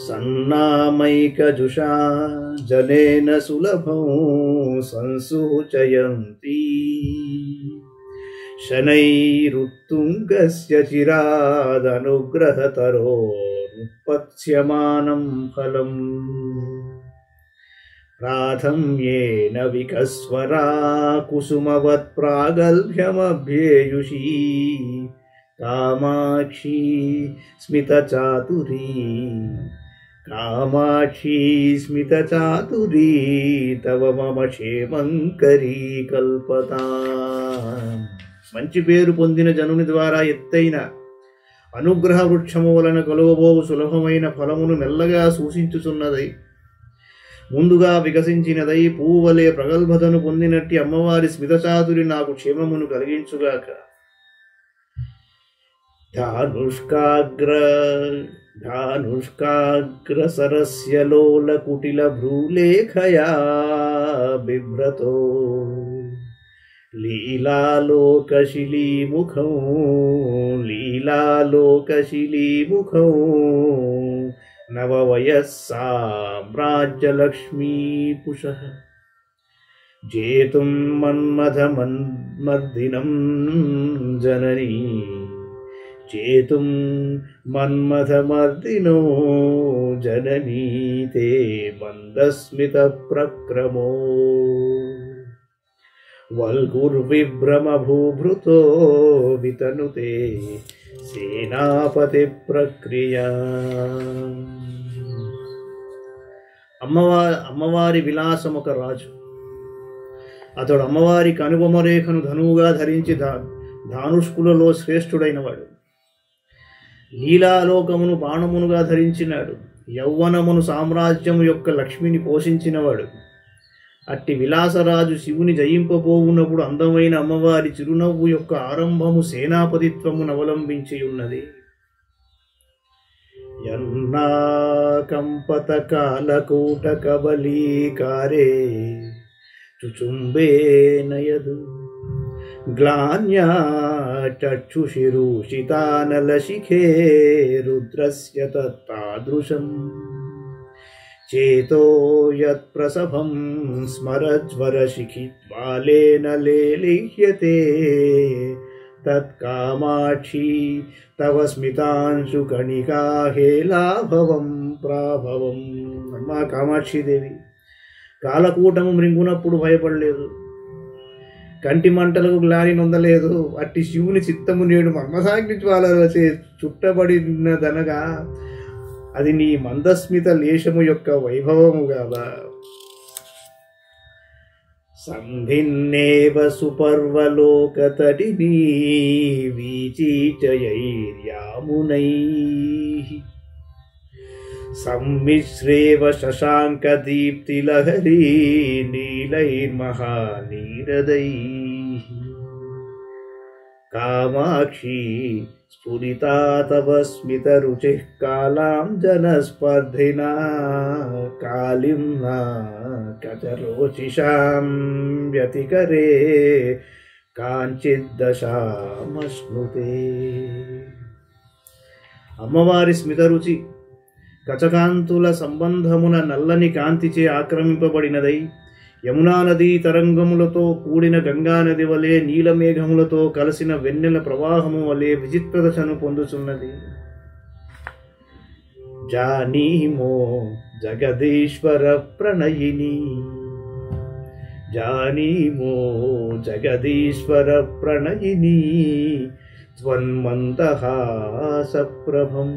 సన్నామైకజుషా జనేన సులభం సంసూచయంతి శనైరుత్తుంగస్య చిరాదనుగ్రహతరోరుత్పత్స్యమానం ఫలం ప్రాథమ్యేన వికస్వరా కుసుమవత్ ప్రాగల్భ్యమభ్యేయుషీ కామాక్షీ స్మితచాతురీ కామాక్షీ స్మితచాతురీ తవ మమ క్షేమంకరీ కల్పతా. మంచి పేరు పొందిన జనుని ద్వారా ఎత్తైన అనుగ్రహ వృక్షము వలన కలుగబోవు సులభమైన ఫలమును మెల్లగా సూచించుచున్నదై ముందుగా వికసించినదై పువ్వు వలె ప్రగల్భతను పొందినట్టి అమ్మవారి స్మితచాతురి నాకు క్షేమమును కలిగించుగాక. ధానుష్కాగ్రసరస్య లోల కుటిల భ్రూలేఖయా బిభ్రతో లీలాలోకశిలీముఖం నవవయస్సామ్రాజ్యలక్ష్మీపుషః జేతుం మన్మథమన్మర్దినం జననీ చేతుం మన్మథమర్దినో జననీ తే మందస్మిత ప్రక్రమో వల్గుర్విభ్రమభూభృతో వితనుతే సేనాపతి ప్రక్రియ. అమ్మవారి విలాసం ఒక రాజు. అతడు అమ్మవారి కనుబొమరేఖను ధనువుగా ధరించి ధానుష్కులలో శ్రేష్ఠుడైన వాడు. లీలాలోకమును బాణమునుగా ధరించినాడు. యౌవనమును సామ్రాజ్యము యొక్క లక్ష్మిని పోషించినవాడు. అట్టి విలాసరాజు శివుని జయింపబోవునప్పుడు అందమైన అమ్మవారి చిరునవ్వు యొక్క ఆరంభము సేనాపతిత్వమును అవలంబించి ఉన్నది. యన్నాకంపత కాలకూట కబలీకారే చుచుంబే నయదు గ్లాన్యా చక్షుషిరూషితానలశిఖే రుద్రస్య తత్తాదృశం చేతో యత్ప్రసభం స్మరజ్వరశిఖిజ్వాలేన లేలిహ్యతే తత్కామాక్షి తవ స్మితాంశు కణికా హేలాభవం ప్రాభవం. అమ్మా కామాక్షిదేవి, కాలకూటము మృంగునప్పుడు భయపడలేదు, కంటి మంటలకు గ్లాని నొందలేదు. అట్టి శివుని చిత్తము నేడు మన్మథాగ్ని జ్వాలలచే చుట్టబడినదనగా అది నీ మందస్మిత లేశము యొక్క వైభవము కదా. సంభిన్నేవ సుపర్వలోకతటినీ వీచీచయైర్యామునైః సమ్మిశ్రేవ శశాంకదీప్తిలహరీ నీలైర్మహానీరదైః కామాక్షి స్ఫురితా తవ స్మితరుచిః కాలాం జనస్పర్ధినా కాళింనా కచరోచిషాం వ్యతికరే కాంచిద్దశామశ్నుతే. అమ్మవారి స్మితరుచి కచకాంతుల సంబంధమున నల్లని కాంతిచే ఆక్రమింపబడినదై యమునా నదీ తరంగములతో కూడిన గంగానది వలె నీలమేఘములతో కలిసిన వెన్నెల ప్రవాహము వలె విచిత్రదశను పొందుచున్నది. జానీమో జగదీశ్వర ప్రణయిని జానీమో జగదీశ్వర ప్రణయిని త్వన్మందహాసప్రభం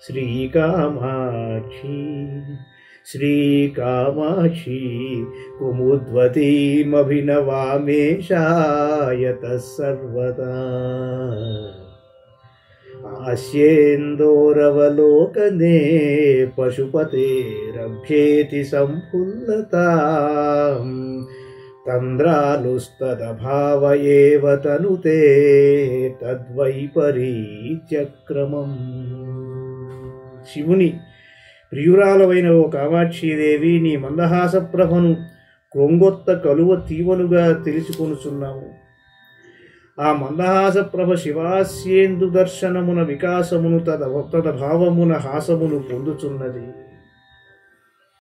శ్రీకామాక్షి శ్రీకామాక్షి కుముద్వతీమభినవామేషాయతః సర్వదా ఆస్యేందోరవలోకనే పశుపతేరభ్యేతి సంఫుల్లతాం తంద్రాలుస్తదభావ ఏవ తనుతే తద్వైపరీత్యక్రమం. శివుని ప్రియురాలవైన ఓ కామాక్షీదేవి, నీ మందహాస ప్రభను క్రొంగొత్త కలువ తీవనుగా తెలుసుకొనుచున్నాము. ఆ మందహాస ప్రభ శివాస్యేందు దర్శనమున వికాసమును తదభావమున హాసమును పొందుచున్నది.